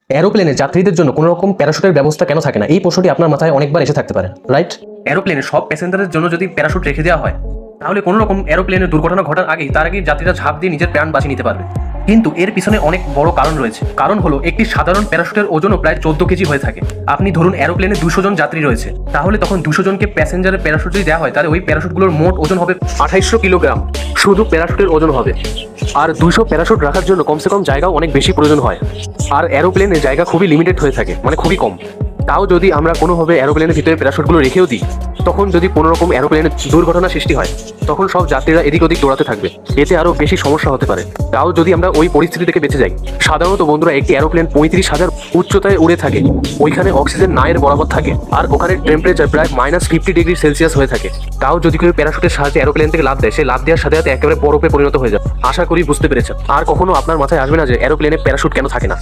এরোপ্লেনে যাত্রীদের জন্য কোনো রকম প্যারাশুটের ব্যবস্থা কেন থাকে না, এই প্রশ্নটি আপনার মাথায় অনেকবার এসে থাকতে পারে, রাইট? এরোপ্লেনে সব প্যাসেঞ্জারের জন্য যদি প্যারাশুট রেখে দেওয়া হয়, তাহলে কোনো রকম এরোপ্লেনের দুর্ঘটনা ঘটার আগেই যাত্রীরা ঝাঁপ দিয়ে নিজের প্রাণ বাঁচিয়ে নিতে পারবে। কিন্তু এর পিছনে অনেক বড় কারণ রয়েছে। কারণ হলো, একটি সাধারণ প্যারাশুটের ওজনও প্রায় 14 কেজি হয়ে থাকে। আপনি ধরুন এরোপ্লেনে 200 জন যাত্রী রয়েছে, তাহলে তখন 200 জনকে প্যাসেঞ্জারের প্যারাশুট যদি দেওয়া হয়, তাহলে ওই প্যারাশুটগুলোর মোট ওজন হবে 2800 কিলোগ্রাম, শুধু প্যারাশুটের ওজন হবে। আর 200 প্যারাশুট রাখার জন্য কমসে কম জায়গাও অনেক বেশি প্রয়োজন হয়। আর এরোপ্লেনে জায়গা খুবই লিমিটেড হয়ে থাকে, মানে খুবই কম। তাও যদি আমরা কোনোভাবে এরোপ্লেনের ভিতরে প্যারাশুটগুলো রেখেও দিই, তখন যদি কোনো রকম এরোপ্লেনের দুর্ঘটনা সৃষ্টি হয়, তখন সব যাত্রীরা এদিক ওদিক দৌড়াতে থাকবে, এতে আরও বেশি সমস্যা হতে পারে। তাও যদি আমরা ওই পরিস্থিতি থেকে বেঁচে যাই। সাধারণত বন্ধুরা, একটি এরোপ্লেন 35,000 উচ্চতায় উড়ে থাকে। ওইখানে অক্সিজেন নায়ের বরাবর থাকে, আর ওখানে টেম্পারেচার প্রায় -50 ডিগ্রি সেলসিয়াস হয়ে থাকে। তাও যদি কেউ প্যারাশুটের সাহায্যে এরোপ্লেন থেকে লাফ দেয়, সে লাফ দেওয়ার সাথে সাথে একেবারে বরফে পরিণত হয়ে যায়। আশা করি বুঝতে পেরেছেন। আর কখনো আপনার মাথায় আসবে না যে এরোপ্লেনে প্যারাশুট কেন থাকে না।